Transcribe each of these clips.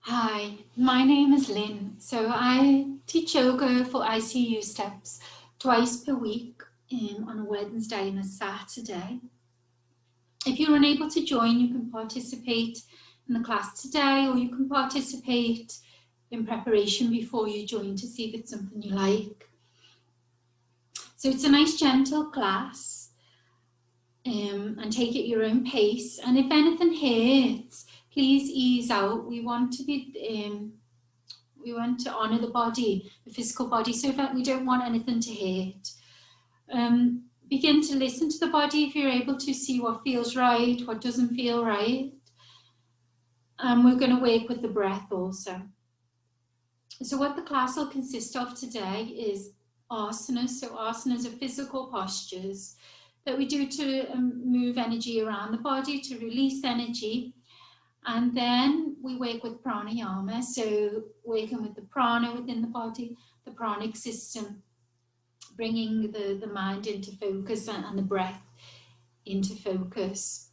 Hi, my name is Lynn. So I teach yoga for ICU steps twice per week on a Wednesday and a Saturday. If you're unable to join, you can participate in the class today, or you can participate in preparation before you join to see if it's something you like. So it's a nice gentle class, and take it at your own pace. And if anything hurts, please ease out. We want to honour the body, the physical body, so that we don't want anything to hurt. Begin to listen to the body if you're able to, see what feels right, what doesn't feel right. And we're going to work with the breath also. So what the class will consist of today is asanas. So asanas are physical postures that we do to move energy around the body, to release energy. And then we work with pranayama, so working with the prana within the body, the pranic system, bringing the mind into focus and the breath into focus.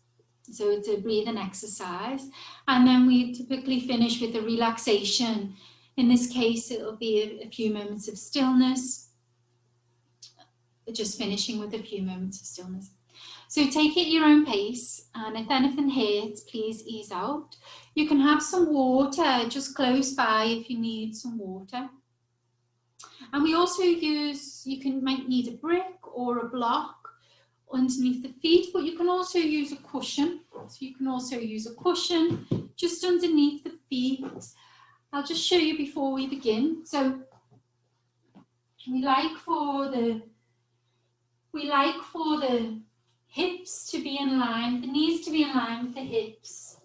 So it's a breathing exercise. And then we typically finish with a relaxation. In this case, it'll be a few moments of stillness, just finishing with a few moments of stillness. So take it at your own pace, and if anything hurts, please ease out. You can have some water just close by if you need some water. And we also might need a brick or a block underneath the feet, but you can also use a cushion. So you can also use a cushion just underneath the feet. I'll just show you before we begin. So we like for the hips to be in line, the knees to be in line with the hips.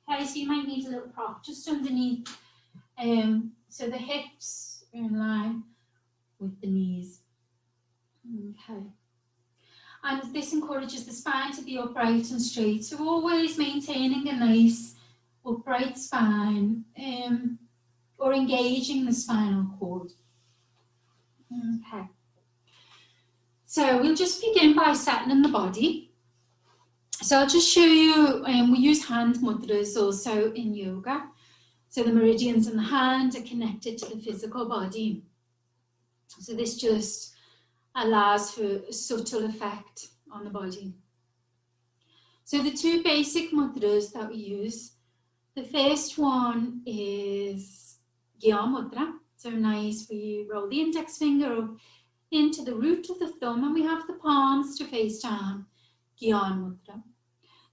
Okay, so you might need a little prop just underneath, so the hips are in line with the knees. Okay. And this encourages the spine to be upright and straight. So always maintaining a nice upright spine, or engaging the spinal cord. Okay. So we'll just begin by settling the body. So I'll just show you, we use hand mudras also in yoga. So the meridians in the hand are connected to the physical body. So this just allows for a subtle effect on the body. So the two basic mudras that we use, the first one is Gyan Mudra. So nice, we roll the index finger up into the root of the thumb, and we have the palms to face down, Gyan Mudra.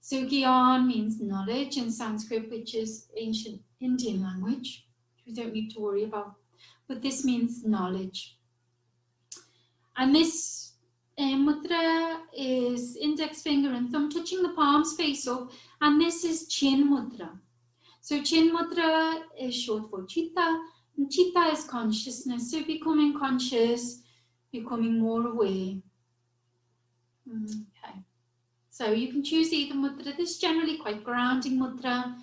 So Gyan means knowledge in Sanskrit, which is ancient Indian language, which we don't need to worry about. But this means knowledge. And this mudra is index finger and thumb touching the palms face up, and this is Chin Mudra. So Chin Mudra is short for Chitta, and Chitta is consciousness. So becoming conscious, becoming more aware. Okay. So you can choose either mudra. This is generally quite grounding mudra.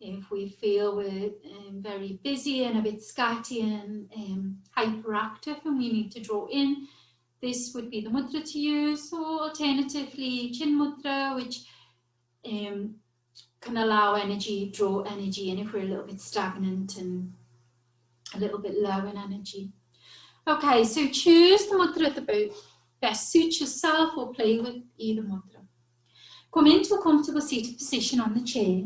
If we feel we're very busy and a bit scatty and hyperactive and we need to draw in, this would be the mudra to use. Or alternatively, Chin Mudra, which can allow energy, draw energy in if we're a little bit stagnant and a little bit low in energy. Okay, so choose the mudra that best suits yourself, or play with either mudra. Come into a comfortable seated position on the chair.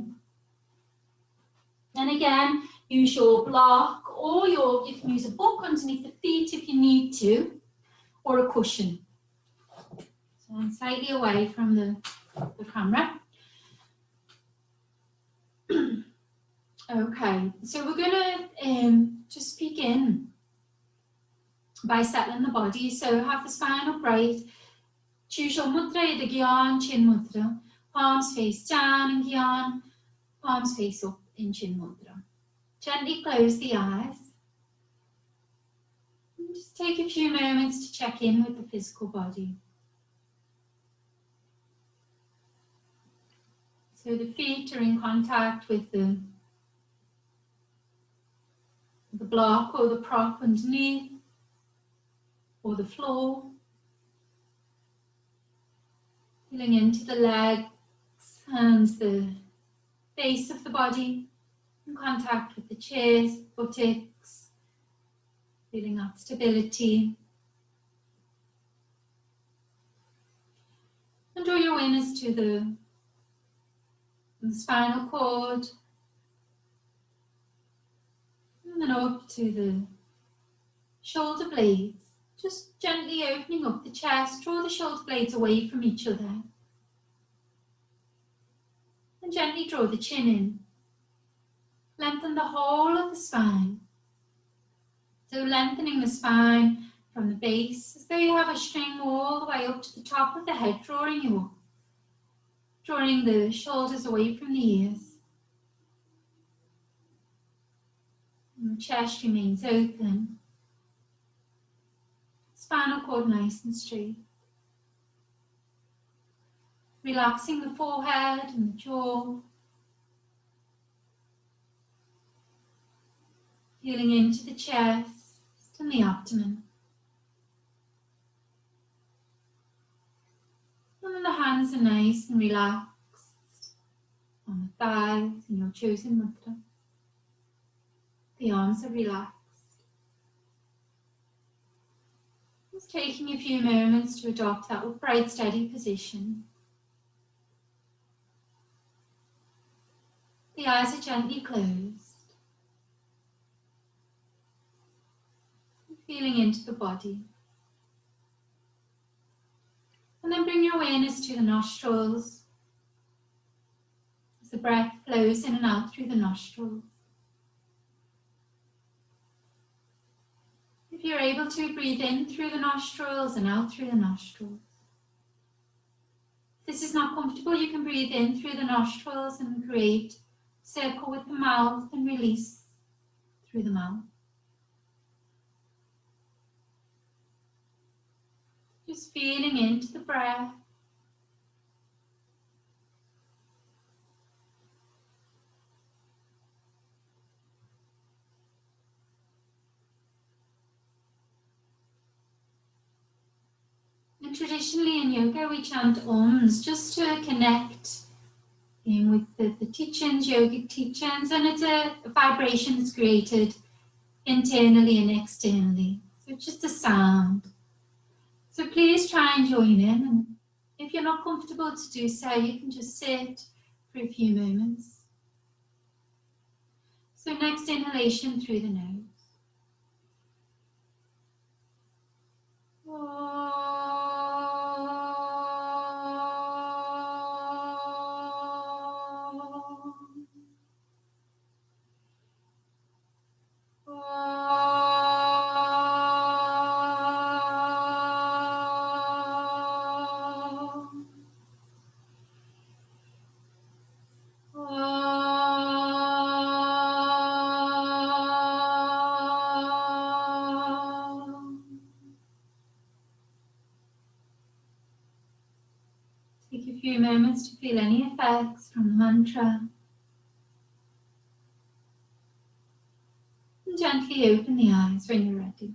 And again, use your block, or you can use a book underneath the feet if you need to, or a cushion. So I'm slightly away from the camera. Okay, so we're going to just begin by settling the body. So have the spine upright. Choose your mudra, either Gyan, Chin Mudra. Palms face down in Gyan, palms face up in Chin Mudra. Gently close the eyes. And just take a few moments to check in with the physical body. So the feet are in contact with the block or the prop underneath, or the floor. Feeling into the legs and the base of the body. in contact with the chairs, buttocks, feeling that stability. And draw your awareness to the spinal cord, and then up to the shoulder blades. Just gently opening up the chest, draw the shoulder blades away from each other. And gently draw the chin in. Lengthen the whole of the spine. So lengthening the spine from the base, as though you have a string all the way up to the top of the head, drawing you up. Drawing the shoulders away from the ears. And the chest remains open. Spinal cord nice and straight. Relaxing the forehead and the jaw. Feeling into the chest and the abdomen. And then the hands are nice and relaxed on the thighs in your chosen mudra. The arms are relaxed. Just taking a few moments to adopt that upright, steady position. The eyes are gently closed. Feeling into the body. And then bring your awareness to the nostrils as the breath flows in and out through the nostrils. If you're able to, breathe in through the nostrils and out through the nostrils. If this is not comfortable, you can breathe in through the nostrils and create a circle with the mouth and release through the mouth. Just feeling into the breath. And traditionally in yoga we chant Oms just to connect in with the teachings, yogic teachings, and it's a vibration that's created internally and externally. So it's just a sound. So please try and join in, and if you're not comfortable to do so, you can just sit for a few moments. So next inhalation through the nose. Take a few moments to feel any effects from the mantra. And gently open the eyes when you're ready.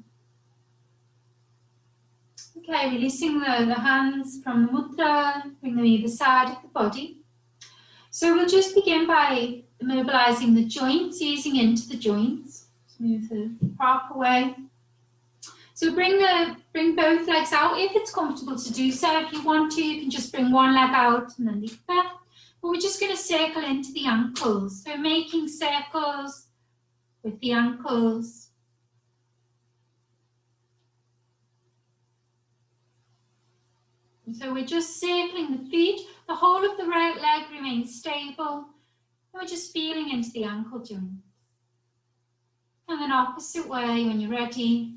Okay, releasing the hands from the mudra, bring them either side of the body. So we'll just begin by mobilizing the joints, easing into the joints. Just move the prop away. So bring both legs out if it's comfortable to do so. If you want to, you can just bring one leg out and then leave that. But we're just going to circle into the ankles. So making circles with the ankles. And so we're just circling the feet. The whole of the right leg remains stable. And we're just feeling into the ankle joint. And then opposite way when you're ready.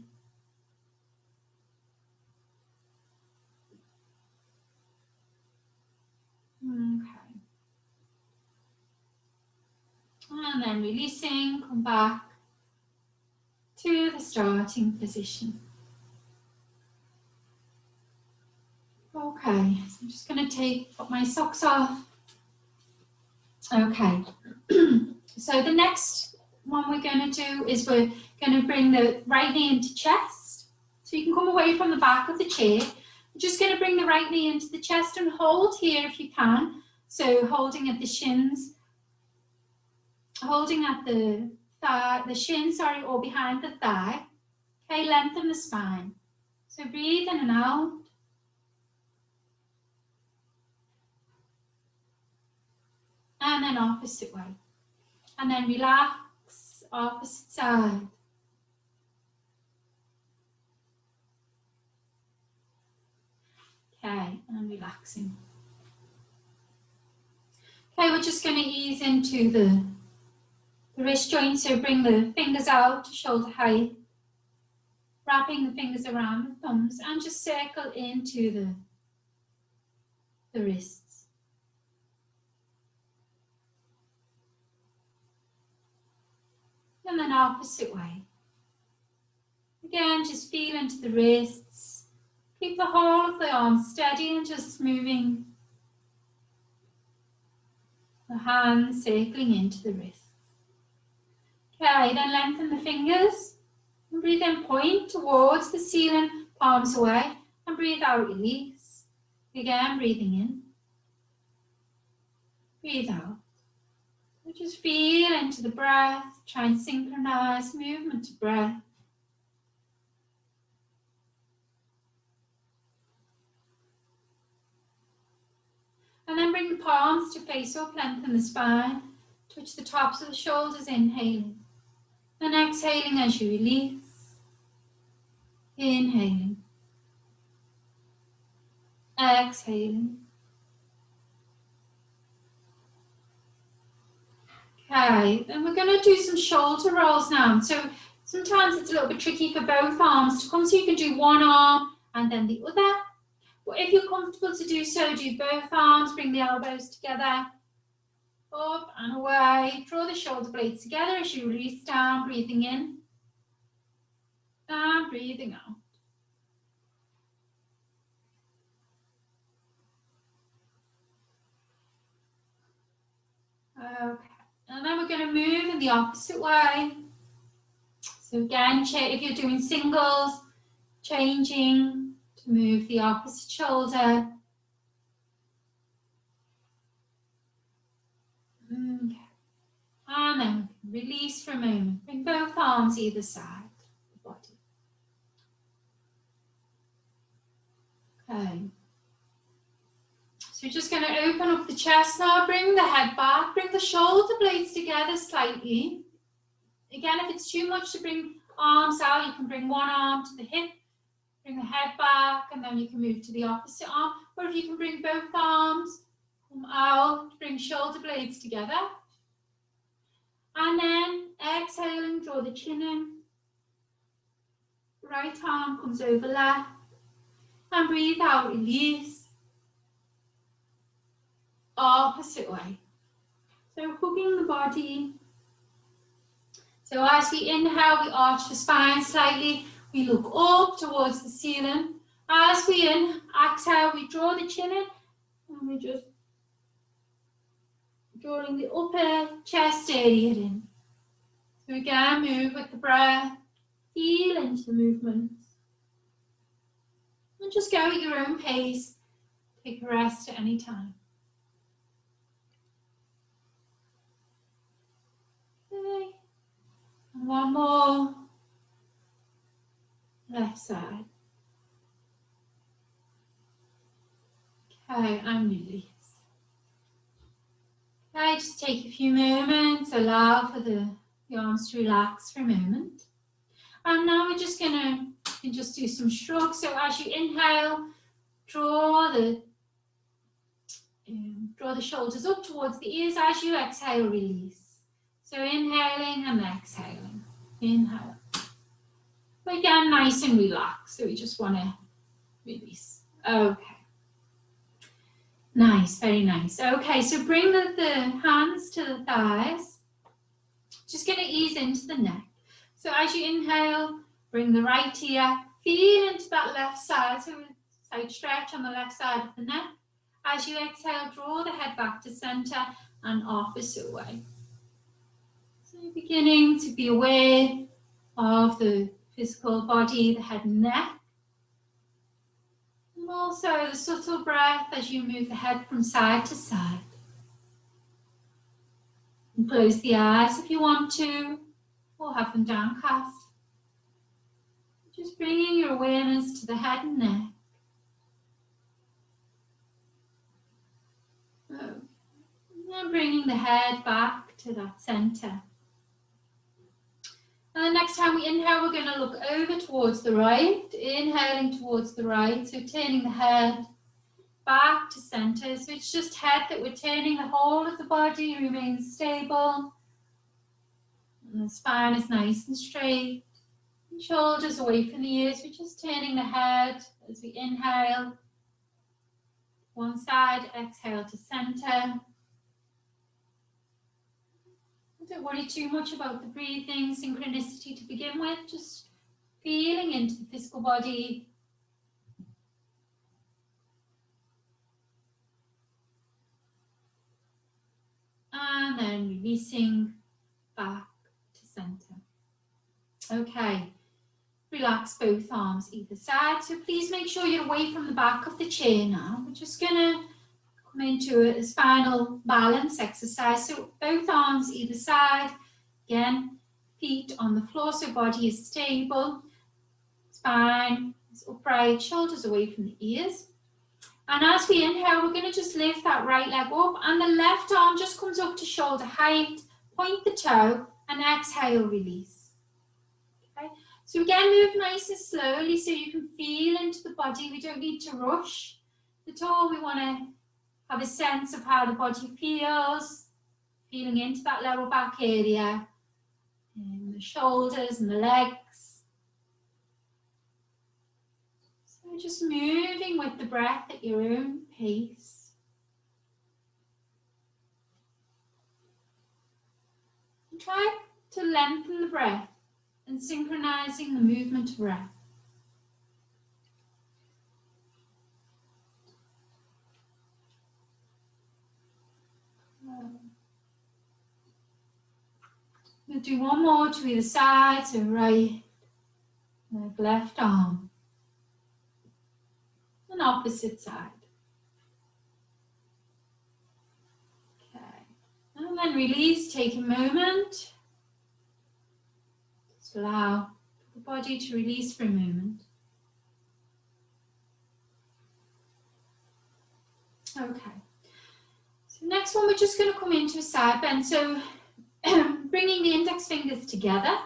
Okay. And then releasing, come back to the starting position. Okay, so I'm just going to put my socks off. Okay, so the next one we're going to do is we're going to bring the right knee into chest. So you can come away from the back of the chair. We're just going to bring the right knee into the chest and hold here if you can. So holding at the shins. holding at the thigh, the shin, sorry, or behind the thigh. Okay, lengthen the spine. So breathe in and out. And then opposite way. And then relax, opposite side. Okay, and relaxing. Okay, we're just going to ease into the wrist joint. So bring the fingers out to shoulder height. Wrapping the fingers around the thumbs and just circle into the wrists. And then opposite way. Again, just feel into the wrists. Keep the whole of the arms steady and just moving the hands circling into the wrists. Okay, then lengthen the fingers. And breathe in, point towards the ceiling, palms away. And breathe out, release. Again, breathing in. Breathe out. So just feel into the breath. Try and synchronize movement to breath. And then bring the palms to face up, lengthen the spine. Touch the tops of the shoulders, inhaling. And exhaling as you release. Inhaling. Exhaling. Okay, then we're going to do some shoulder rolls now. So sometimes it's a little bit tricky for both arms to come, so you can do one arm and then the other. But if you're comfortable to do so, do both arms, bring the elbows together, up and away. Draw the shoulder blades together as you release down, breathing in and breathing out. Okay, and then we're going to move in the opposite way. So again, if you're doing singles, changing to move the opposite shoulder. Okay. And then release for a moment. Bring both arms either side of the body. Okay. So we're just going to open up the chest now, bring the head back, bring the shoulder blades together slightly. Again, if it's too much to bring arms out, you can bring one arm to the hip, bring the head back, and then you can move to the opposite arm. Or if you can bring both arms, come out, bring shoulder blades together. And then exhaling, draw the chin in. Right arm comes over left. And breathe out, release. Opposite way. So hugging the body. So as we inhale, we arch the spine slightly. We look up towards the ceiling. As we exhale, we draw the chin in. And we just drawing the upper chest area in. So again, move with the breath. Feel into the movements. And just go at your own pace. Take a rest at any time. Okay. And one more. Left side. Okay, and release. Okay, just take a few moments, allow for the arms to relax for a moment. And now we're just going to just do some shrugs. So as you inhale, draw the shoulders up towards the ears. As you exhale, release. So inhaling and exhaling. Inhale. But again, nice and relaxed. So we just want to release. Okay. Nice, very nice. Okay, so bring the hands to the thighs. Just going to ease into the neck. So as you inhale, bring the right ear, feel into that left side. So side stretch on the left side of the neck. As you exhale, draw the head back to center and opposite way. So you're beginning to be aware of the physical body, the head and neck. And also the subtle breath as you move the head from side to side. close the eyes if you want to, or have them downcast. Just bringing your awareness to the head and neck. And bringing the head back to that center. And the next time we inhale, we're going to look over towards the right, inhaling towards the right, so turning the head back to center. So it's just head that we're turning, the whole of the body remains stable. And the spine is nice and straight. And shoulders away from the ears, we're just turning the head as we inhale. One side, exhale to center. Don't worry too much about the breathing synchronicity to begin with, just feeling into the physical body. And then releasing back to center. Okay, relax both arms either side. So please make sure you're away from the back of the chair now. We're just gonna come into a spinal balance exercise. So both arms either side. Again, feet on the floor so body is stable. Spine is upright, shoulders away from the ears. And as we inhale, we're going to just lift that right leg up and the left arm just comes up to shoulder height. Point the toe and exhale, release. Okay. So again, move nice and slowly so you can feel into the body. We don't need to rush at all. We want to have a sense of how the body feels, feeling into that lower back area, and the shoulders and the legs. So just moving with the breath at your own pace. And try to lengthen the breath and synchronizing the movement of breath. We'll do one more to either side, so right leg, left arm, and opposite side. Okay, and then release, take a moment. Just allow the body to release for a moment. Okay, so next one we're just going to come into a side bend. So bringing the index fingers together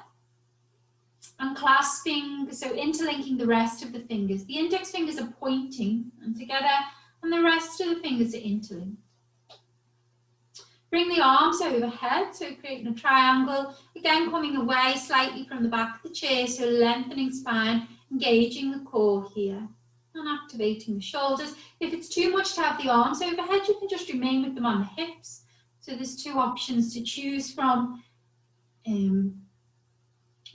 and clasping, so interlinking the rest of the fingers. The index fingers are pointing and together and the rest of the fingers are interlinked. Bring the arms overhead, so creating a triangle, again coming away slightly from the back of the chair, so lengthening spine, engaging the core here and activating the shoulders. If it's too much to have the arms overhead, you can just remain with them on the hips. So there's two options to choose from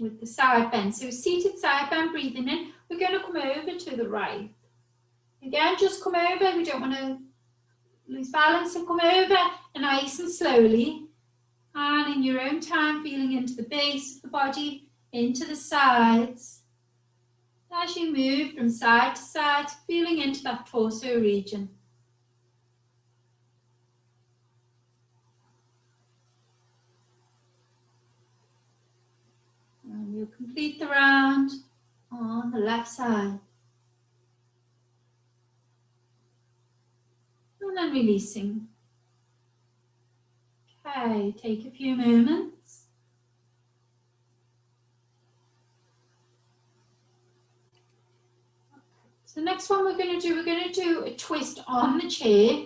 with the side bend. So seated side bend, breathing in, we're going to come over to the right. Again, just come over, we don't want to lose balance, so come over and nice and slowly. And in your own time, feeling into the base of the body, into the sides. As you move from side to side, feeling into that torso region. And we'll complete the round on the left side. And then releasing. Okay, take a few moments. So the next one we're going to do a twist on the chair.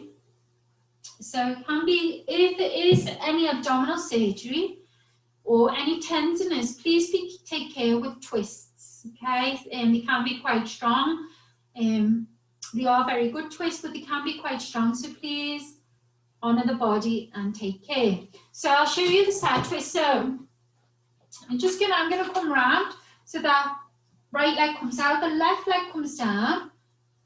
So it can be, if there is any abdominal surgery or any tenderness, please take care with twists, okay? They can be quite strong. They are very good twists, but they can be quite strong, so please honour the body and take care. So I'll show you the side twist. So I'm going to come round so that right leg comes out, the left leg comes down.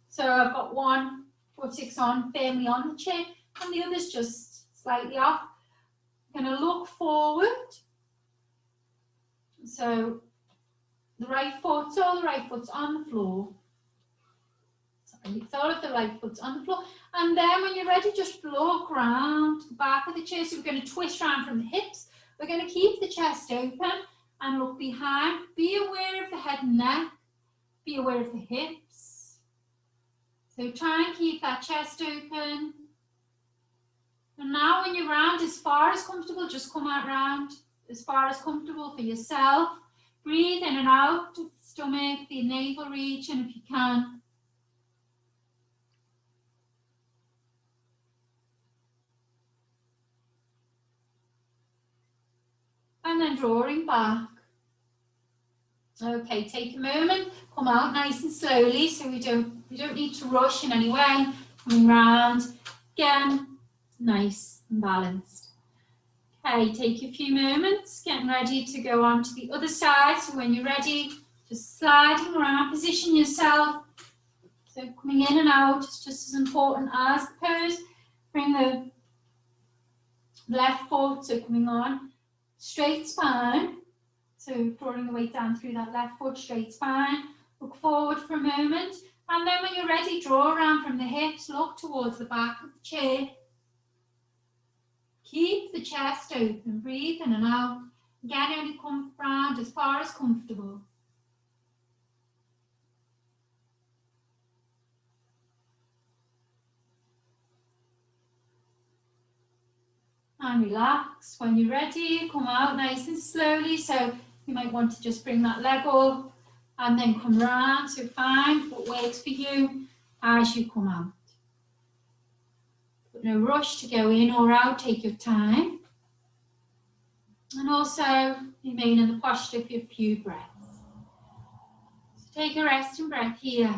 So I've got one foot six on, firmly on the chair, and the other's just slightly off. I'm going to look forward. So the right foot's on the floor. Perfect. All of the right foot's on the floor. And then when you're ready, just look round the back of the chair. So we're going to twist round from the hips. We're going to keep the chest open and look behind. Be aware of the head and neck. Be aware of the hips. So try and keep that chest open. And now when you're round as far as comfortable, just come out round as far as comfortable for yourself. Breathe in and out of the stomach, the navel region if you can. And then drawing back. Okay, take a moment, come out nice and slowly, so we don't need to rush in any way. Coming round, again, nice and balanced. Okay, take a few moments, getting ready to go on to the other side. So when you're ready, just sliding around, position yourself. So coming in and out is just as important as the pose. Bring the left foot, so coming on, straight spine. So drawing the weight down through that left foot, straight spine. Look forward for a moment. And then when you're ready, draw around from the hips, look towards the back of the chair. Keep the chest open, breathe in and out. Again, only come round as far as comfortable. And relax. When you're ready, come out nice and slowly. So you might want to just bring that leg up and then come round. So find what works for you as you come out. But no rush to go in or out, take your time. And also remain in the posture for a few breaths. So take a resting breath here.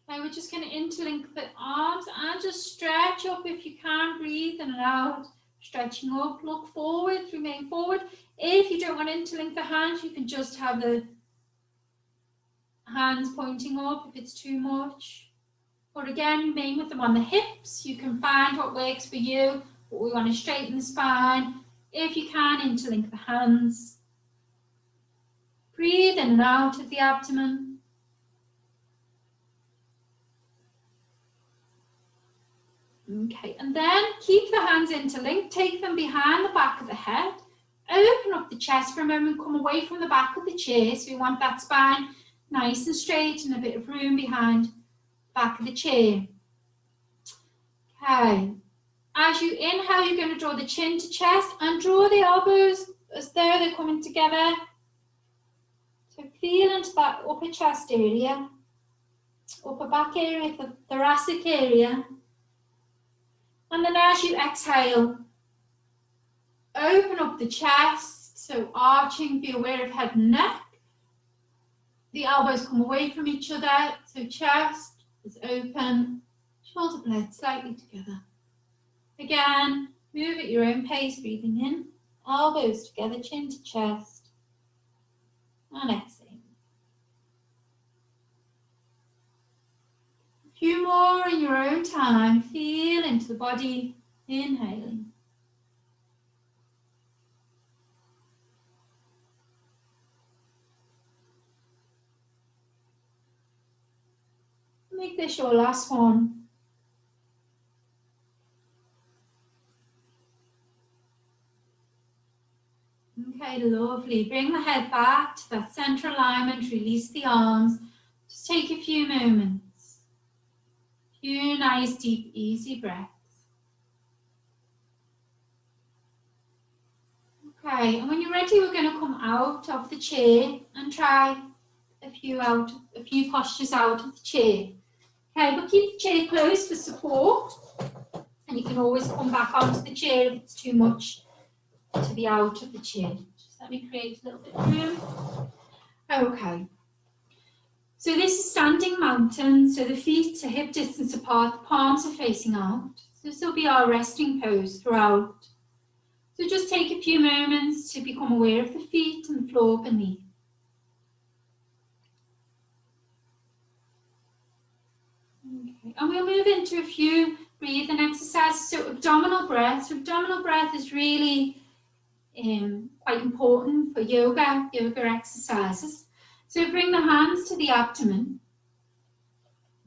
Okay, we're just going to interlink the arms and just stretch up if you can. Breathe in and out. Stretching up, look forward, remain forward. If you don't want to interlink the hands, you can just have the hands pointing up if it's too much. Or again, remain with them on the hips. You can find what works for you. But we want to straighten the spine. If you can, interlink the hands. Breathe in and out of the abdomen. Okay, and then keep the hands interlinked, take them behind the back of the head, open up the chest for a moment, come away from the back of the chair, so we want that spine nice and straight and a bit of room behind the back of the chair. Okay, as you inhale, you're going to draw the chin to chest and draw the elbows as though they're coming together. So feel into that upper chest area, upper back area, the thoracic area. And then as you exhale, open up the chest, so arching, be aware of head and neck. The elbows come away from each other, so chest is open, shoulder blades slightly together. Again, move at your own pace, breathing in, elbows together, chin to chest, and exhale. A few more in your own time. Feel into the body, inhaling. Make this your last one. Okay, lovely. Bring the head back to that central alignment, release the arms. Just take a few moments. Few nice, deep, easy breaths. Okay, and when you're ready, we're going to come out of the chair and try a few postures out of the chair. Okay, but keep the chair closed for support, and you can always come back onto the chair if it's too much to be out of the chair. Just let me create a little bit of room. Okay. So this is standing mountain, so the feet are hip distance apart, the palms are facing out. So this will be our resting pose throughout. So just take a few moments to become aware of the feet and the floor beneath. Okay. And we'll move into a few breathing exercises. So abdominal breath. So abdominal breath is really quite important for yoga exercises. So bring the hands to the abdomen.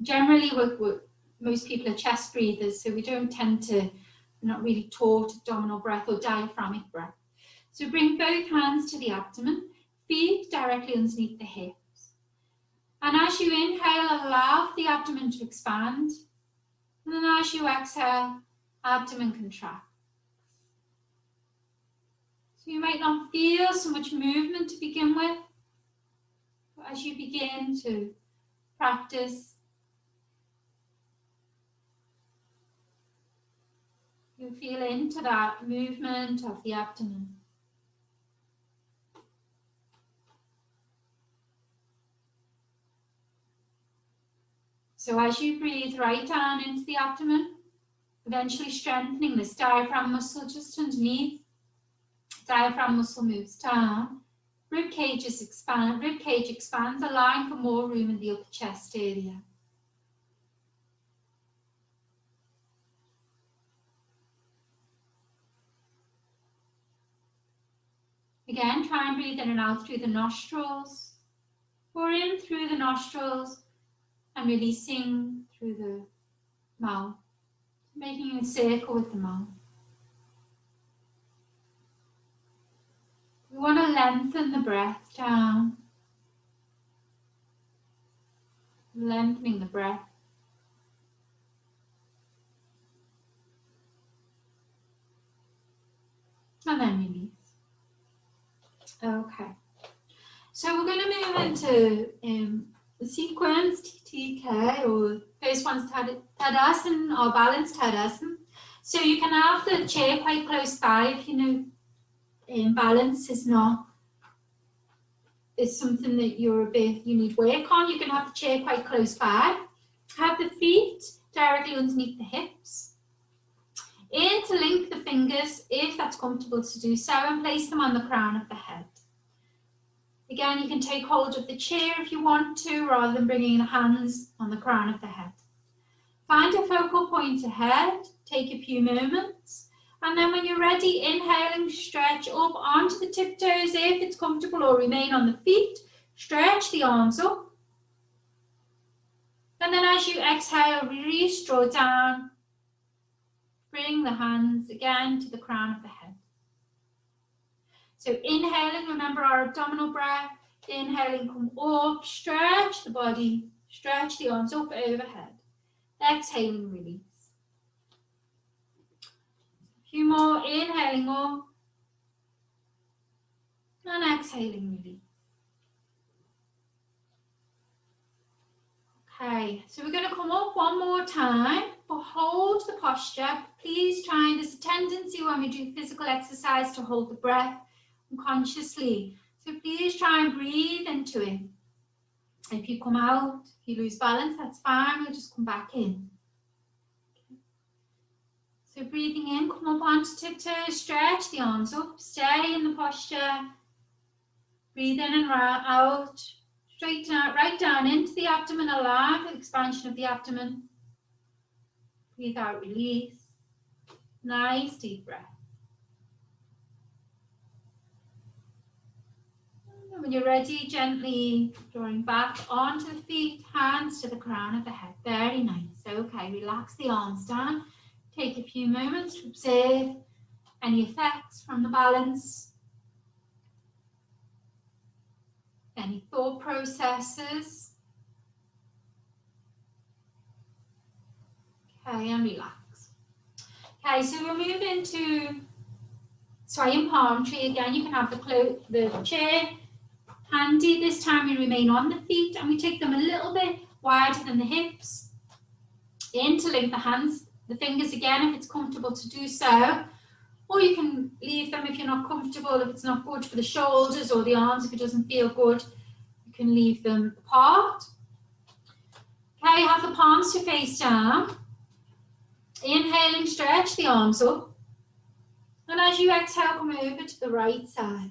Generally, most people are chest breathers, so we don't tend to, we're not really taught abdominal breath or diaphragmic breath. So bring both hands to the abdomen, feet directly underneath the hips. And as you inhale, allow the abdomen to expand. And then as you exhale, abdomen contract. So you might not feel so much movement to begin with, but as you begin to practice, you feel into that movement of the abdomen. So as you breathe right down into the abdomen, eventually strengthening this diaphragm muscle just underneath. Diaphragm muscle moves down. Rib cage expands, allowing for more room in the upper chest area. Again, try and breathe in and out through the nostrils, or in through the nostrils and releasing through the mouth, making a circle with the mouth. We want to lengthen the breath down, lengthening the breath. And then release. Okay. So we're going to move into the sequence, TTK, or first one's Tadasana or balanced Tadasana. So you can have the chair quite close by if you know balance is something that you need work on. You can have the chair quite close by. Have the feet directly underneath the hips. Interlink the fingers if that's comfortable to do so, and place them on the crown of the head. Again, you can take hold of the chair if you want to, rather than bringing the hands on the crown of the head. Find a focal point ahead, take a few moments, and then when you're ready, inhaling, stretch up onto the tiptoes if it's comfortable, or remain on the feet. Stretch the arms up. And then as you exhale, release, draw down. Bring the hands again to the crown of the head. So inhaling, remember our abdominal breath. Inhaling, come up, stretch the body, stretch the arms up overhead. Exhaling, release. A few more, inhaling up. And exhaling, release. Okay, so we're going to come up one more time, but hold the posture. Please try, and there's a tendency when we do physical exercise to hold the breath unconsciously. So please try and breathe into it. If you come out, if you lose balance, that's fine, we'll just come back in. Okay. So breathing in, come up onto tiptoes, stretch the arms up, stay in the posture. Breathe in and out. Straighten out, right down into the abdomen, allow the expansion of the abdomen. Breathe out, release. Nice deep breath. And when you're ready, gently drawing back onto the feet, hands to the crown of the head. Very nice. Okay, relax the arms down. Take a few moments to observe any effects from the balance. Any thought processes. Okay, and relax. Okay, so we'll move into Swayam palm tree. Again, you can have the chair handy. This time we remain on the feet and we take them a little bit wider than the hips. Interlink the hands, the fingers again if it's comfortable to do so. Or you can leave them if you're not comfortable, if it's not good for the shoulders or the arms, if it doesn't feel good, you can leave them apart. Okay, have the palms to face down. Inhaling, stretch the arms up. And as you exhale, come over to the right side.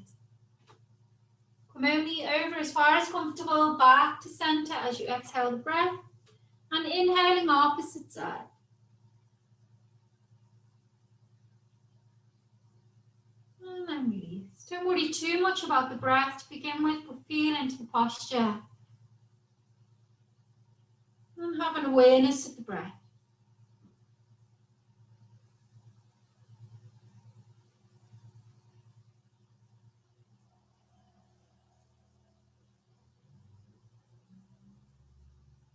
Come only over as far as comfortable, back to center as you exhale the breath. And inhaling, opposite side. And then release. Don't worry too much about the breath to begin with, but feel into the posture. And have an awareness of the breath.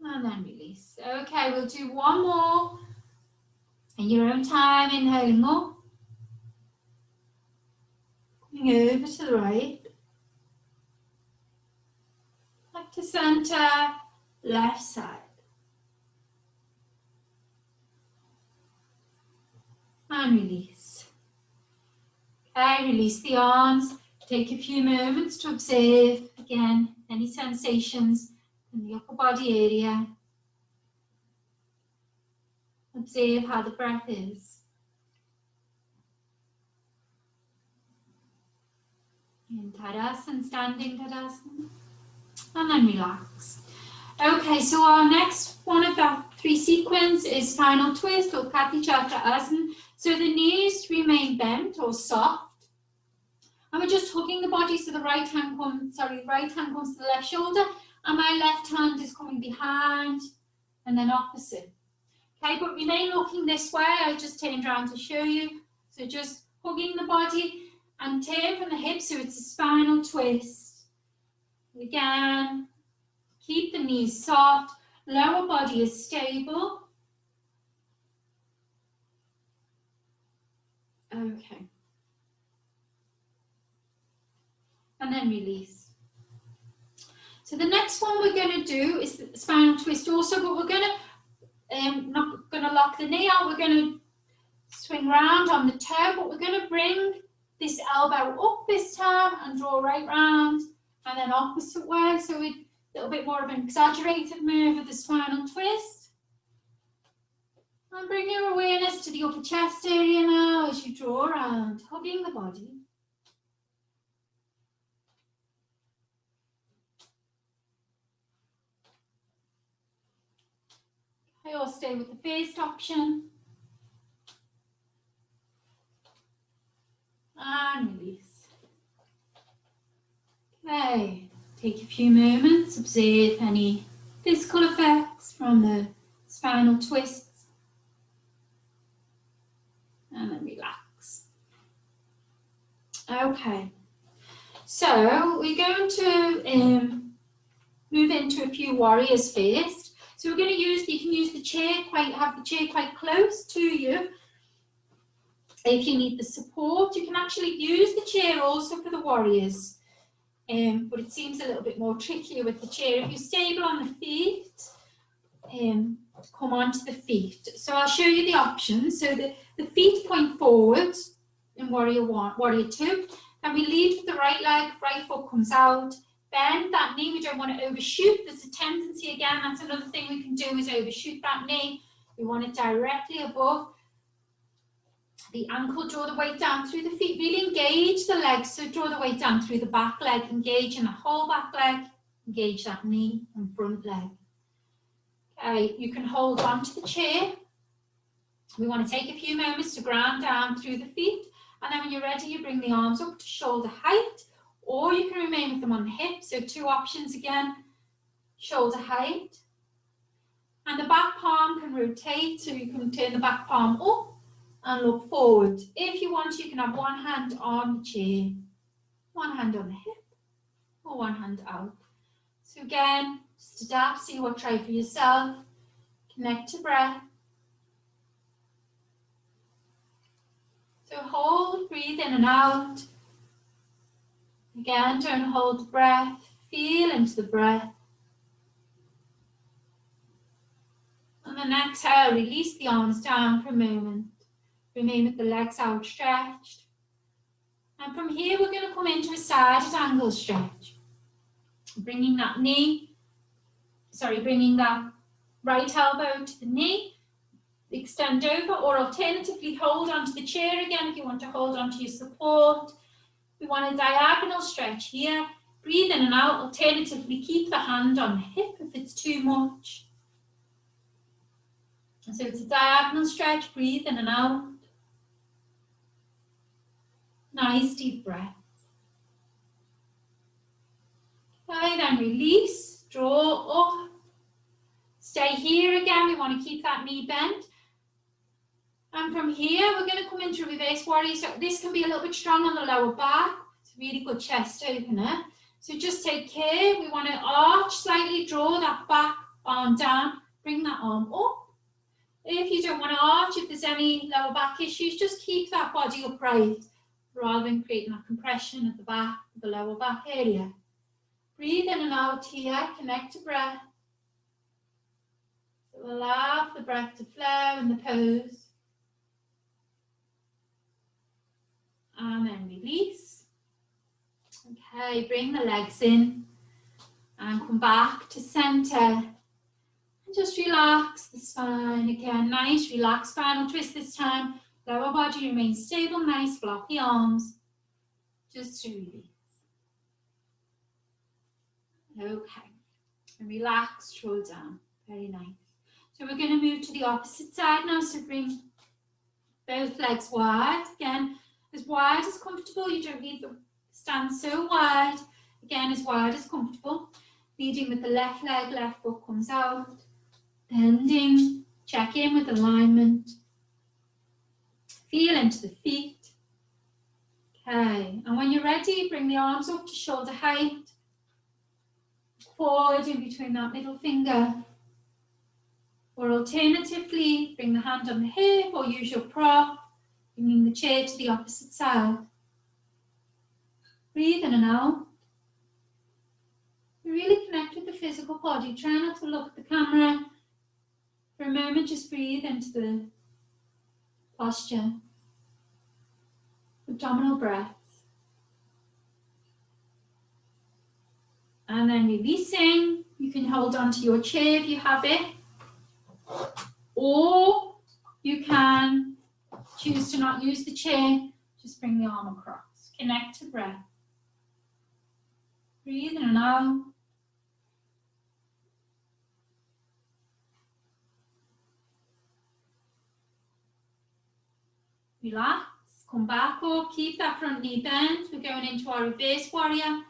And then release. Okay, we'll do one more in your own time, inhaling up. Coming over to the right. Back to center, left side. And release. Okay, release the arms. Take a few moments to observe, again, any sensations in the upper body area. Observe how the breath is. In Tadasana, standing Tadasana. And then relax. Okay, so our next one of the three sequence is final twist or Kati Chakra Asana. So the knees remain bent or soft. And we're just hugging the body so the right hand comes to the left shoulder and my left hand is coming behind and then opposite. Okay, but remain looking this way. I just turned around to show you. So just hugging the body and turn from the hips so it's a spinal twist. Again, keep the knees soft, lower body is stable. Okay. And then release. So the next one we're going to do is the spinal twist also, but we're going to not going to lock the knee out. We're going to swing round on the toe, but we're going to bring this elbow up this time and draw right round, and then opposite way. So a little bit more of an exaggerated move of the spinal twist. And bring your awareness to the upper chest area now as you draw around, hugging the body. Or stay with the first option. And release. Okay, take a few moments, observe any physical effects from the spinal twists. And then relax. Okay, so we're going to move into a few warriors first. So we're going to use, you can use the chair, have the chair quite close to you. If you need the support, you can actually use the chair also for the warriors. But it seems a little bit more tricky with the chair. If you're stable on the feet, come onto the feet. So I'll show you the options. So the feet point forward in warrior 1, warrior 2. And we lead with the right leg, right foot comes out. Bend that knee, we don't want to overshoot. There's a tendency, again, that's another thing we can do is overshoot that knee. We want it directly above the ankle, draw the weight down through the feet, really engage the legs, so draw the weight down through the back leg, engage in the whole back leg, engage that knee and front leg. Okay, you can hold on to the chair. We want to take a few moments to ground down through the feet, and then when you're ready, you bring the arms up to shoulder height, or you can remain with them on the hips. So 2 options again, shoulder height. And the back palm can rotate, so you can turn the back palm up and look forward. If you want, you can have one hand on the chair, one hand on the hip, or one hand out. So again, just adapt, see what try for yourself. Connect to breath. So hold, breathe in and out. Again, don't hold the breath, feel into the breath. And then exhale, release the arms down for a moment. Remain with the legs outstretched. And from here, we're going to come into a side angle stretch. Bringing that right elbow to the knee. Extend over, or alternatively hold onto the chair again if you want to hold onto your support. We want a diagonal stretch here. Breathe in and out. Alternatively, keep the hand on the hip if it's too much. And so it's a diagonal stretch. Breathe in and out. Nice deep breath. then release, draw up. Stay here again, we want to keep that knee bent. And from here, we're going to come into reverse warrior. So this can be a little bit strong on the lower back. It's a really good chest opener. So just take care. We want to arch slightly, draw that back arm down, bring that arm up. If you don't want to arch, if there's any lower back issues, just keep that body upright rather than creating that compression at the back, the lower back area. Breathe in and out here, connect to breath. So allow the breath to flow in the pose. And then release. Okay, bring the legs in and come back to center. And just relax the spine again. Nice, relaxed spinal twist this time. Lower body remains stable, nice floppy arms. Just to release. Okay, and relax, draw down. Very nice. So we're going to move to the opposite side now. So bring both legs wide. Again, as wide as comfortable. You don't need to stand so wide. Again, as wide as comfortable. Leading with the left leg, left foot comes out. Bending, check in with alignment. Feel into the feet. Okay, and when you're ready, bring the arms up to shoulder height. Forward in between that middle finger. Or alternatively, bring the hand on the hip or use your prop, bringing the chair to the opposite side. Breathe in and out. Really connect with the physical body. Try not to look at the camera. For a moment, just breathe into the posture. Abdominal breaths. And then releasing. You can hold on to your chair if you have it. Or you can choose to not use the chair. Just bring the arm across. Connect to breath. Breathe in and out. Relax, come back up, keep that front knee bent. We're going into our reverse warrior.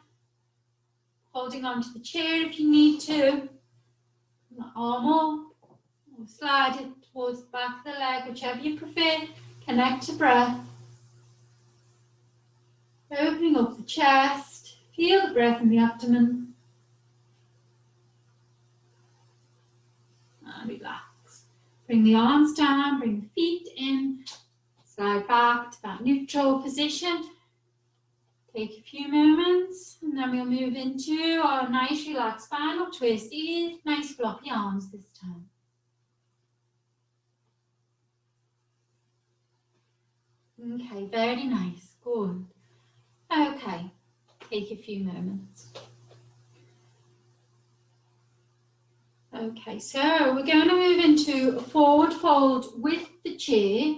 Holding onto the chair if you need to. Arm up, or slide it towards the back of the leg, whichever you prefer. Connect to breath. Opening up the chest. Feel the breath in the abdomen. And relax. Bring the arms down, bring the feet in. Slide back to that neutral position. Take a few moments and then we'll move into our nice relaxed spinal twist. Nice floppy arms this time. Okay, very nice, good. Okay, take a few moments. Okay, so we're going to move into a forward fold with the chair.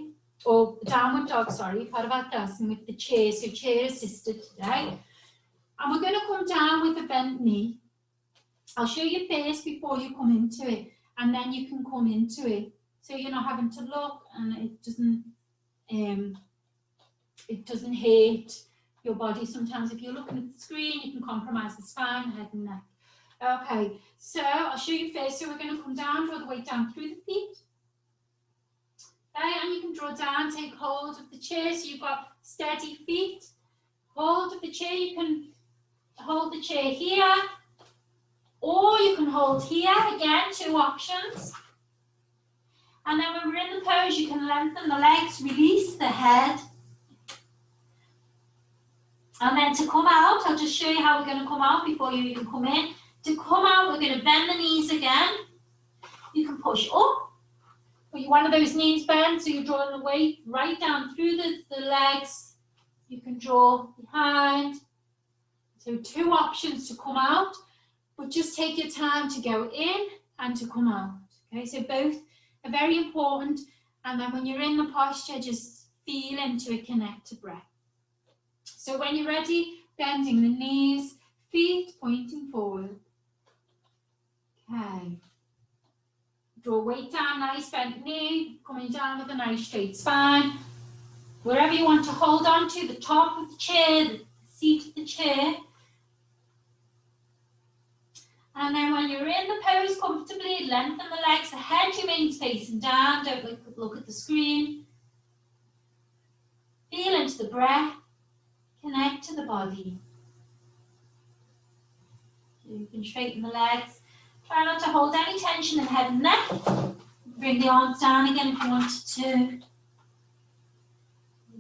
Or downward dog, sorry, Parvatasana with the chair, so chair assisted today. And we're going to come down with a bent knee. I'll show you first before you come into it, and then you can come into it. So you're not having to look and it doesn't hurt your body. Sometimes if you're looking at the screen, you can compromise the spine, head and neck. Okay, so I'll show you first. So we're going to come down, draw the weight down through the feet. Okay, and you can draw down, take hold of the chair, so you've got steady feet. Hold of the chair, you can hold the chair here, or you can hold here, again, 2 options. And then when we're in the pose, you can lengthen the legs, release the head. And then to come out, I'll just show you how we're going to come out before you even come in. To come out, we're going to bend the knees again. You can push up. Put one of those knees bent, so you're drawing the weight right down through the legs. You can draw behind. So 2 options to come out, but just take your time to go in and to come out. Okay, so both are very important. And then when you're in the posture, just feel into it, connect to breath. So when you're ready, bending the knees, feet pointing forward. Okay. Draw weight down, nice bent knee, coming down with a nice straight spine. Wherever you want to hold on to, the top of the chair, the seat of the chair. And then when you're in the pose comfortably, lengthen the legs, the head remains facing down, don't look at the screen. Feel into the breath, connect to the body. You can straighten the legs. Try not to hold any tension in the head and neck. Bring the arms down again if you wanted to.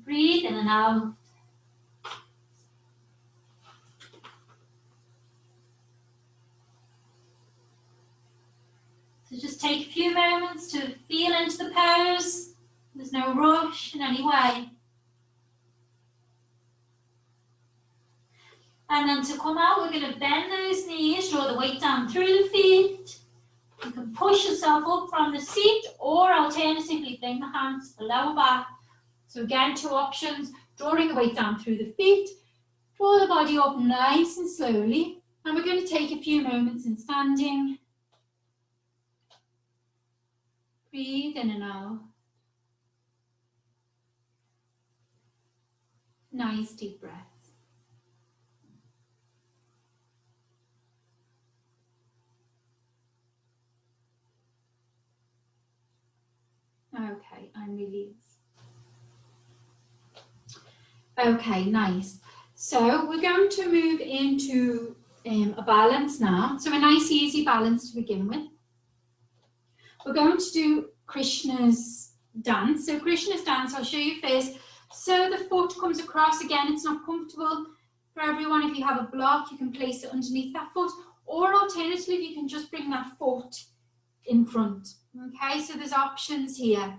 Breathe in and out. So just take a few moments to feel into the pose. There's no rush in any way. And then to come out, we're going to bend those knees, draw the weight down through the feet. You can push yourself up from the seat, or alternatively bring the hands to the lower back. So again, two options, drawing the weight down through the feet, draw the body up nice and slowly. And we're going to take a few moments in standing. Breathe in and out. Nice deep breath. Okay, and release. Okay, nice. So we're going to move into a balance now. So a nice easy balance to begin with. We're going to do Krishna's dance. So Krishna's dance, I'll show you first. So the foot comes across. Again, it's not comfortable for everyone. If you have a block, you can place it underneath that foot. Or alternatively, you can just bring that foot in front. Okay, so there's options here.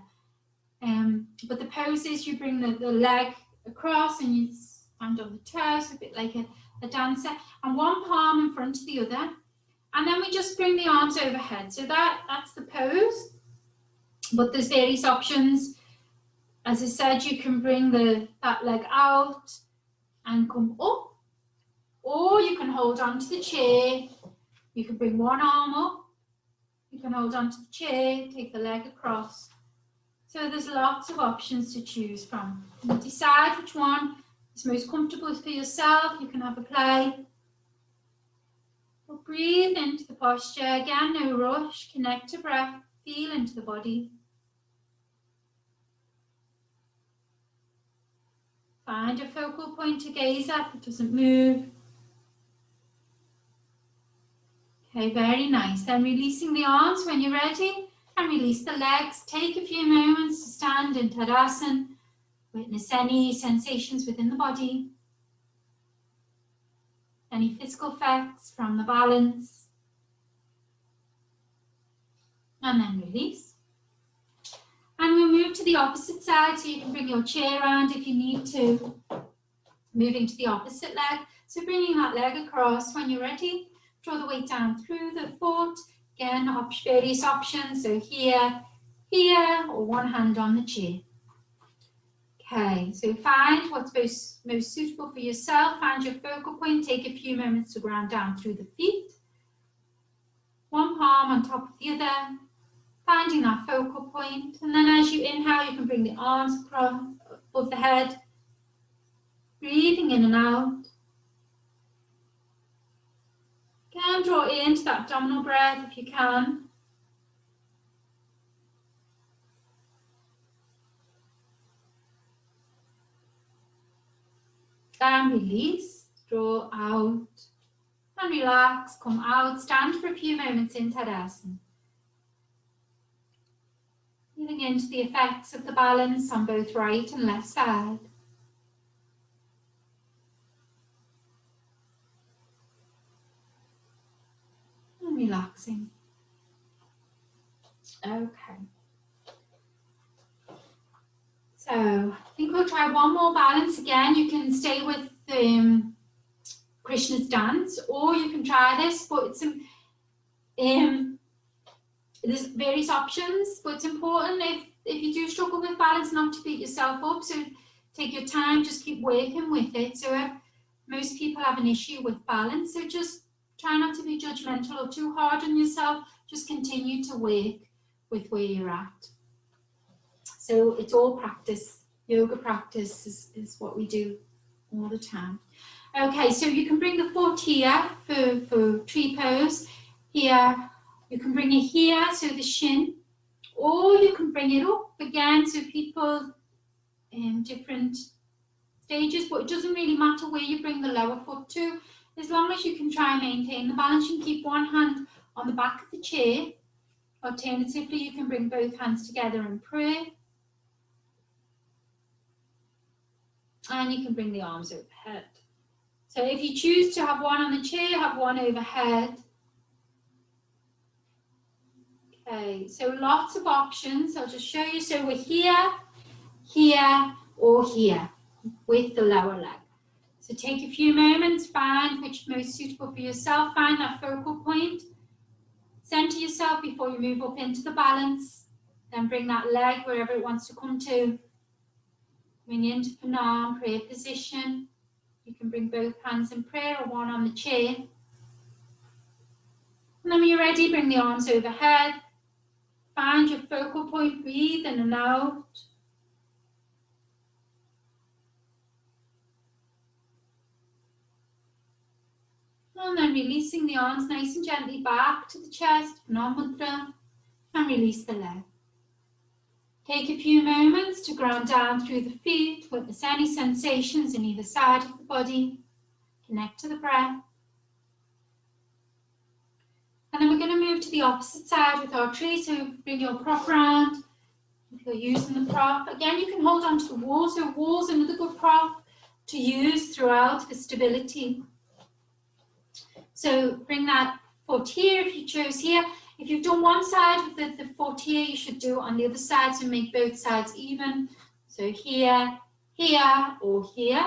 But the pose is you bring the leg across and you stand on the toes, a bit like a dancer, and one palm in front of the other. And then we just bring the arms overhead. So that's the pose. But there's various options. As I said, you can bring that leg out and come up, or you can hold on to the chair. You can bring one arm up. You can hold on to the chair, take the leg across. So there's lots of options to choose from. You decide which one is most comfortable for yourself. You can have a play. But breathe into the posture. Again, no rush. Connect to breath. Feel into the body. Find a focal point to gaze at that doesn't move. Okay, very nice. Then releasing the arms when you're ready, and release the legs. Take a few moments to stand in Tadasana. Witness any sensations within the body. Any physical effects from the balance. And then release. And we'll move to the opposite side, so you can bring your chair around if you need to. Moving to the opposite leg. So bringing that leg across when you're ready. Draw the weight down through the foot. Again, various options. So here, or one hand on the chair. Okay, so find what's most suitable for yourself. Find your focal point. Take a few moments to ground down through the feet. One palm on top of the other. Finding that focal point. And then as you inhale, you can bring the arms across above the head. Breathing in and out. Again, draw into that abdominal breath if you can. And release, draw out, and relax, come out, stand for a few moments in Tadasana. Feeling into the effects of the balance on both right and left side. And relaxing. Okay. So I think we'll try one more balance again. You can stay with Krishna's dance, or you can try this, but it's there's various options, but it's important if you do struggle with balance not to beat yourself up. So take your time, just keep working with it. So most people have an issue with balance, so just try not to be judgmental or too hard on yourself. Just continue to work with where you're at. So it's all practice. Yoga practice is what we do all the time. Okay, so you can bring the foot here for tree pose. here. You can bring it here, so the shin, or you can bring it up again, so people in different stages, but it doesn't really matter where you bring the lower foot to, as long as you can try and maintain the balance. You can keep one hand on the back of the chair. Alternatively, you can bring both hands together and pray. And you can bring the arms overhead. So if you choose to have one on the chair, have one overhead. Okay, so lots of options. I'll just show you. So we're here, here, or here with the lower leg. So take a few moments, find which is most suitable for yourself, find that focal point, center yourself before you move up into the balance, then bring that leg wherever it wants to come to. Coming into Pranam, prayer position. You can bring both hands in prayer or one on the chair. And then when you're ready, bring the arms overhead. Find your focal point, breathe in and out. And then releasing the arms nice and gently back to the chest, Pranam Mudra, and release the leg. Take a few moments to ground down through the feet, witness any sensations in either side of the body, connect to the breath. And then we're going to move to the opposite side with our tree, so bring your prop around. If you're using the prop, again you can hold onto the wall, so wall's another good prop to use throughout for stability. So bring that foot here if you chose here. If you've done one side with the foot here, you should do it on the other side to make both sides even. So here, here, or here.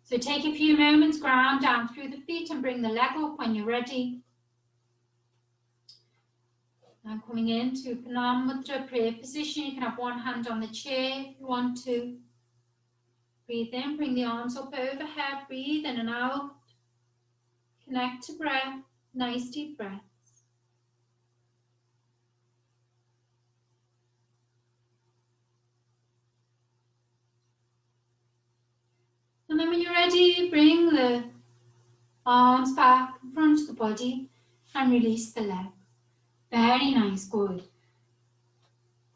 So take a few moments, ground down through the feet and bring the leg up when you're ready. Now coming into Pranam Mudra, prayer position. You can have one hand on the chair if you want to. Breathe in, bring the arms up overhead, breathe in and out. Connect to breath, nice deep breaths. And then when you're ready, bring the arms back in front of the body and release the leg. Very nice, good.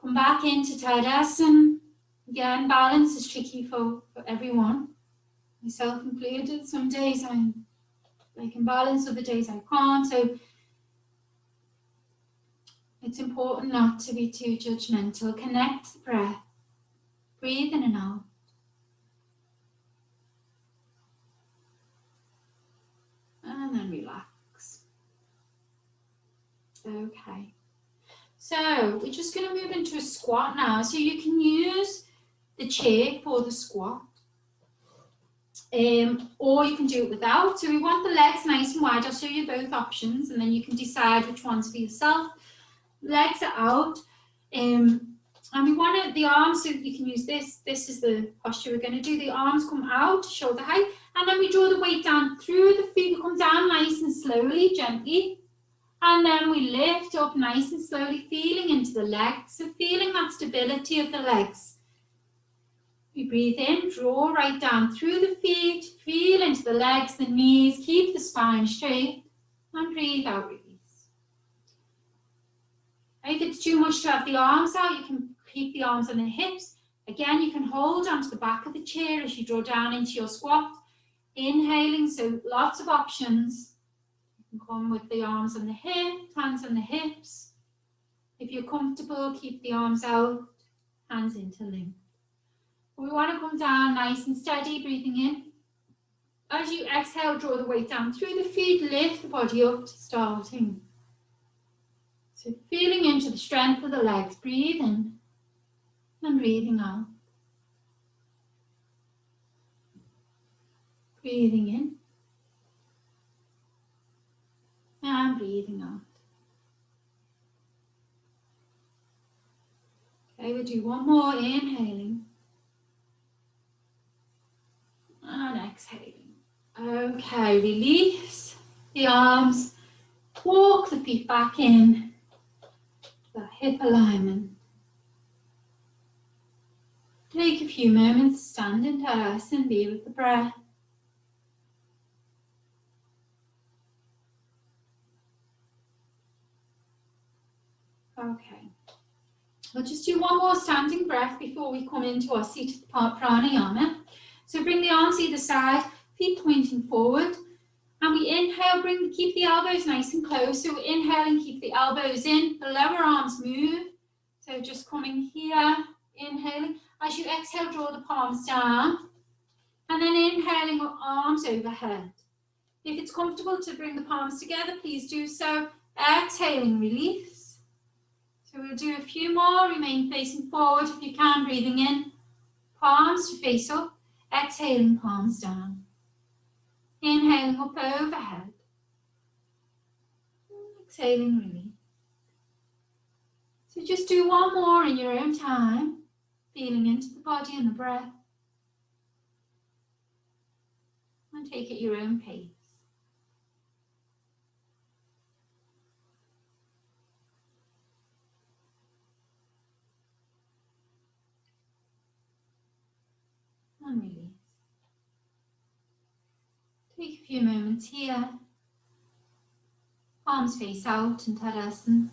Come back into Tadasana. Again, balance is tricky for everyone, myself included. Some days I can balance, other days I can't. So it's important not to be too judgmental. Connect to the breath. Breathe in and out. And then relax. Okay. So we're just going to move into a squat now. So you can use the chair for the squat. Or you can do it without. So we want the legs nice and wide. I'll show you both options and then you can decide which one's for yourself. Legs are out. And we want the arms, so you can use this. This is the posture we're going to do. The arms come out, shoulder height. And then we draw the weight down through the feet. We come down nice and slowly, gently. And then we lift up nice and slowly, feeling into the legs. So feeling that stability of the legs. We breathe in, draw right down through the feet, feel into the legs, the knees, keep the spine straight, and breathe out, release. If it's too much to have the arms out, you can keep the arms on the hips. Again, you can hold onto the back of the chair as you draw down into your squat. Inhaling, so lots of options. You can come with the arms on the hips, hands on the hips. If you're comfortable, keep the arms out, hands interlinked. We want to come down nice and steady, breathing in. As you exhale, draw the weight down through the feet, lift the body up to starting. So feeling into the strength of the legs, breathe in and breathing out. Breathing in and breathing out. Okay, we'll do one more, inhaling. And exhaling. Okay, release the arms, walk the feet back in, the hip alignment. Take a few moments to stand in Tadasana and be with the breath. Okay. We'll just do one more standing breath before we come into our seated pranayama. So bring the arms either side, feet pointing forward. And we inhale, keep the elbows nice and close. So we inhale and keep the elbows in, the lower arms move. So just coming here, inhaling. As you exhale, draw the palms down. And then inhaling, arms overhead. If it's comfortable to bring the palms together, please do so. Exhaling, release. So we'll do a few more. Remain facing forward if you can, breathing in. Palms to face up. Exhaling, palms down. Inhaling up overhead. Exhaling, release. So just do one more in your own time, feeling into the body and the breath. And take at your own pace. And release. Take a few moments here. Palms face out in Tadasana.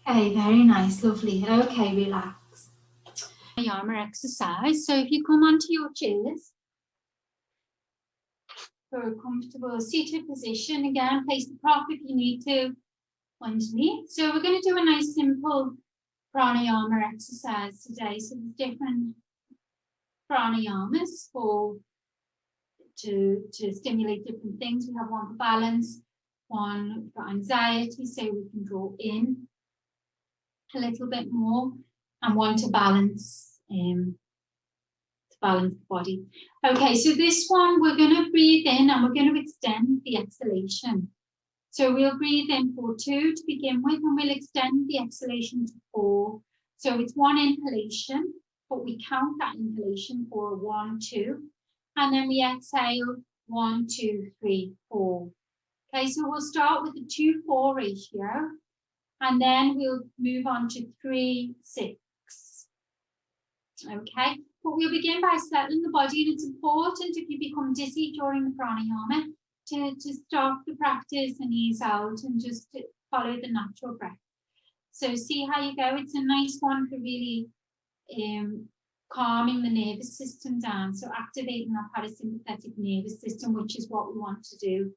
Okay, very nice, lovely. Okay, relax. Pranayama exercise. So if you come onto your chairs for a comfortable seated position, again, place the prop if you need to underneath. So we're going to do a nice simple pranayama exercise today. So there's different pranayamas to stimulate different things. We have one for balance, one for anxiety, so we can draw in a little bit more, and one to balance the body. Okay, so this one we're going to breathe in and we're going to extend the exhalation. So we'll breathe in for 2 to begin with, and we'll extend the exhalation to 4. So it's one inhalation, but we count that inhalation for 1, 2, and then we exhale 1, 2, 3, 4. Okay, so we'll start with the 2-4 ratio, and then we'll move on to 3, 6. Okay, but we'll begin by settling the body, and it's important if you become dizzy during the pranayama to stop the practice and ease out and just follow the natural breath. So see how you go. It's a nice one for really calming the nervous system down, so activating our parasympathetic nervous system, which is what we want to do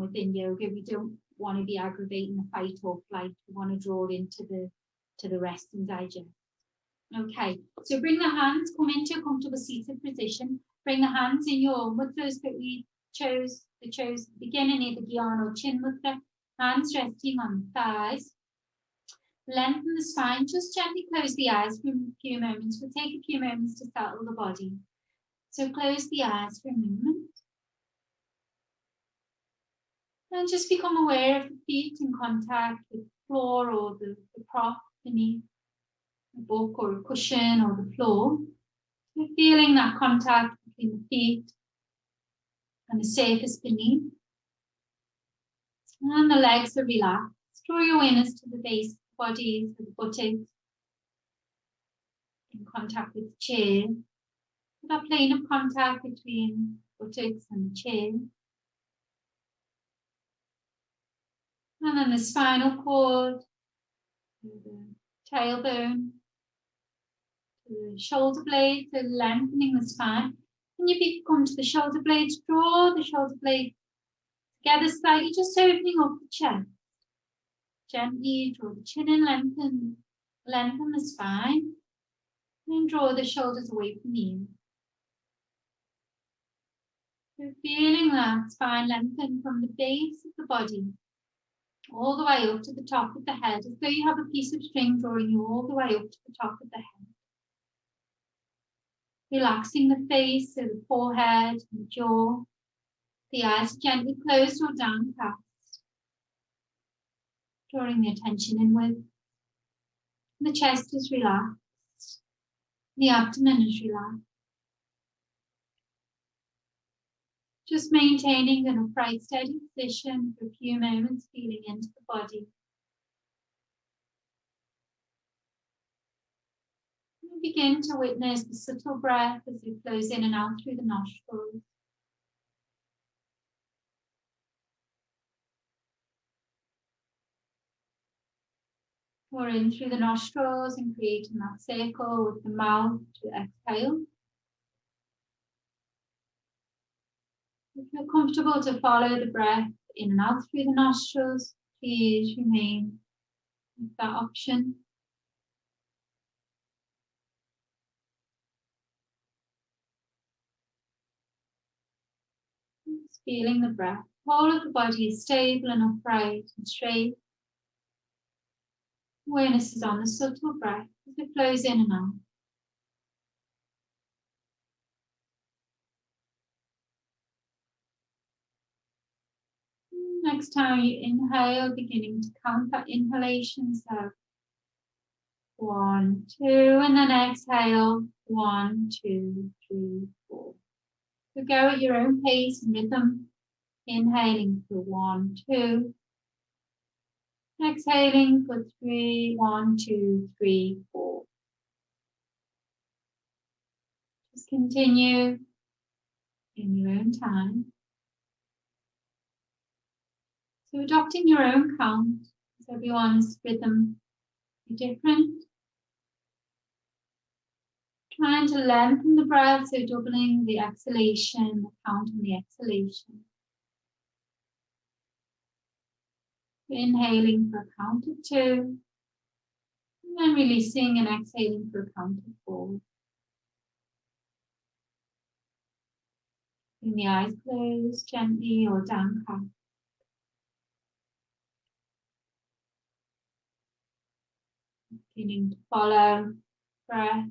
within yoga. We don't want to be aggravating the fight or flight. We want to draw it into the rest and digest. Okay, so bring the hands, come into a comfortable seated position. Bring the hands in your mudras that we chose at the beginning, either Gyan or Chin Mudra. Hands resting on the thighs. Lengthen the spine, just gently close the eyes for a few moments. We'll take a few moments to settle the body. So close the eyes for a moment. And just become aware of the feet in contact with the floor or the prop beneath a book or a cushion or the floor. You're feeling that contact between the feet and the surface beneath. And the legs are relaxed. Draw your awareness to the base of the body, to the buttocks, in contact with the chair. That plane of contact between buttocks and the chair. And then the spinal cord, the tailbone, the shoulder blades, so lengthening the spine. And if you come to the shoulder blades, draw the shoulder blades together slightly, just opening up the chest. Gently draw the chin in, lengthen the spine, and draw the shoulders away from you. So feeling that spine lengthen from the base of the body all the way up to the top of the head, as though you have a piece of string drawing you all the way up to the top of the head. Relaxing the face, so the forehead and the jaw. The eyes gently closed or downcast. Drawing the attention inward. The chest is relaxed. The abdomen is relaxed. Just maintaining an upright, steady position for a few moments, feeling into the body. And begin to witness the subtle breath as it flows in and out through the nostrils. Or in through the nostrils and creating that circle with the mouth to exhale. If you're comfortable to follow the breath in and out through the nostrils, please remain with that option. Just feeling the breath. Whole of the body is stable and upright and straight. Awareness is on the subtle breath as it flows in and out. Next time you inhale, beginning to count that inhalation. So 1, 2, and then exhale. 1, 2, 3, 4. So go at your own pace and rhythm. Inhaling for 1, 2. Exhaling for 3, 1, 2, 3, 4. Just continue in your own time. So adopting your own count, because everyone's rhythm is different. Trying to lengthen the breath, so doubling the exhalation, the count on the exhalation. Inhaling for a count of 2, and then releasing and exhaling for a count of 4. Keeping the eyes closed gently or downcast. Beginning to follow breath.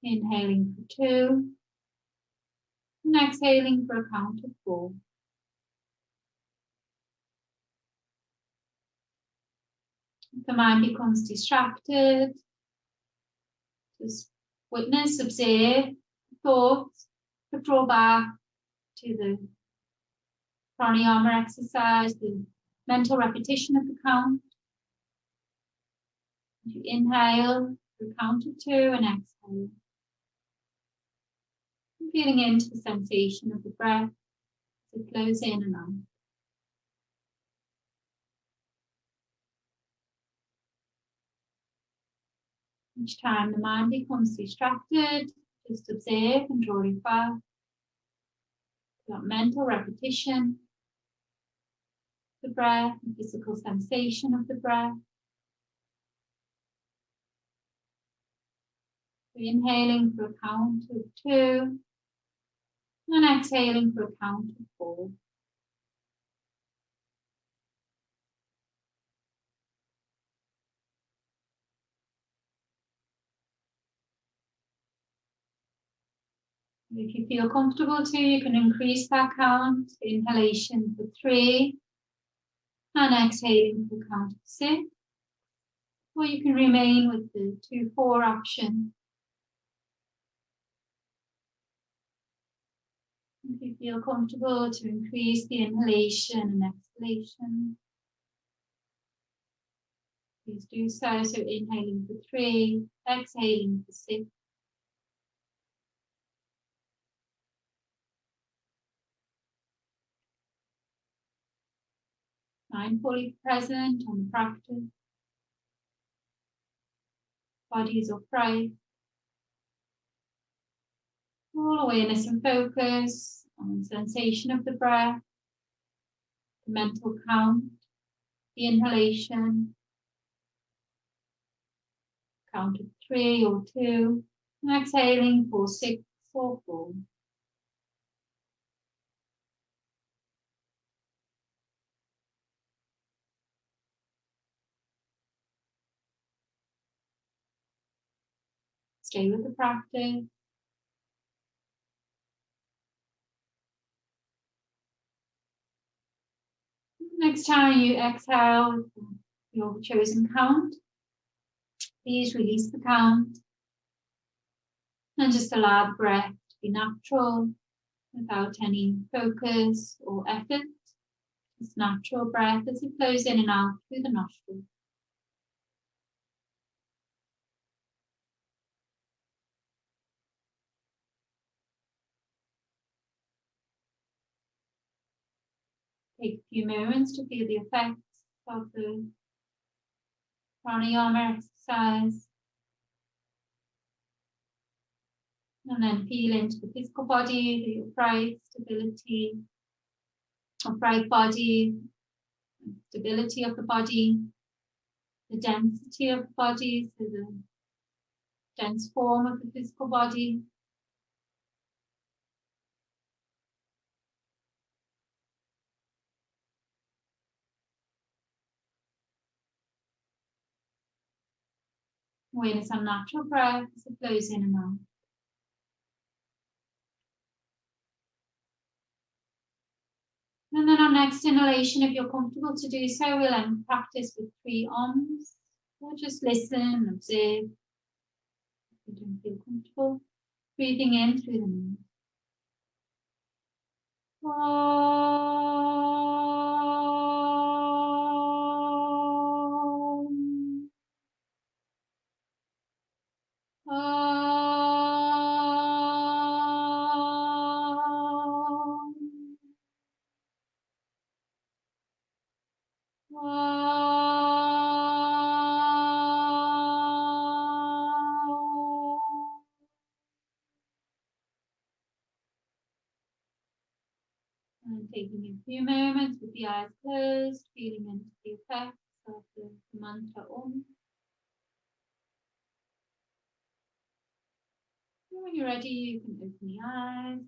Inhaling for 2, and exhaling for a count of 4. If the mind becomes distracted, just witness, observe thoughts, but draw back to the pranayama exercise, the mental repetition of the count. You inhale for a count of 2 and exhale. Feeling into the sensation of the breath as it flows in and out. Each time the mind becomes distracted, just observe and draw it back. That mental repetition of the breath, the physical sensation of the breath. Inhaling for a count of 2 and exhaling for a count of 4. If you feel comfortable to, you can increase that count. Inhalation for 3 and exhaling for a count of 6. Or you can remain with the 2-4 option. If you feel comfortable to increase the inhalation and exhalation, please do so. So inhaling for 3, exhaling for 6. Mindfully present on the practice. Body is upright. Full awareness and focus on the sensation of the breath, the mental count, the inhalation, count of 3 or 2, and exhaling for 6 or 4. Stay with the practice. Next time you exhale your chosen count, please release the count and just allow the breath to be natural without any focus or effort. Just natural breath as it flows in and out through the nostrils. Take a few moments to feel the effects of the pranayama exercise. And then feel into the physical body, the upright stability, upright body, stability of the body, the density of the body, so the dense form of the physical body. Awareness on natural breath as it flows in and out. And then on next inhalation, if you're comfortable to do so, we'll end practice with 3 Oms. Or just listen, observe. If you don't feel comfortable, breathing in through the nose. And taking a few moments with the eyes closed, feeling into the effects of the mantra Om. And when you're ready, you can open the eyes.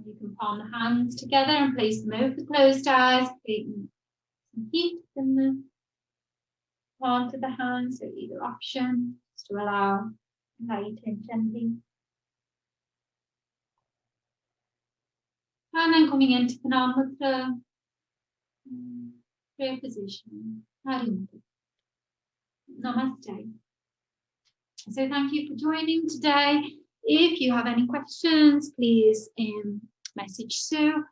You can palm the hands together and place them over the closed eyes, creating some heat in the palms of the hands, so either option, just to allow light in gently. And then coming into Pranam Mudra, prayer position. Namaste. So thank you for joining today. If you have any questions, please message Sue.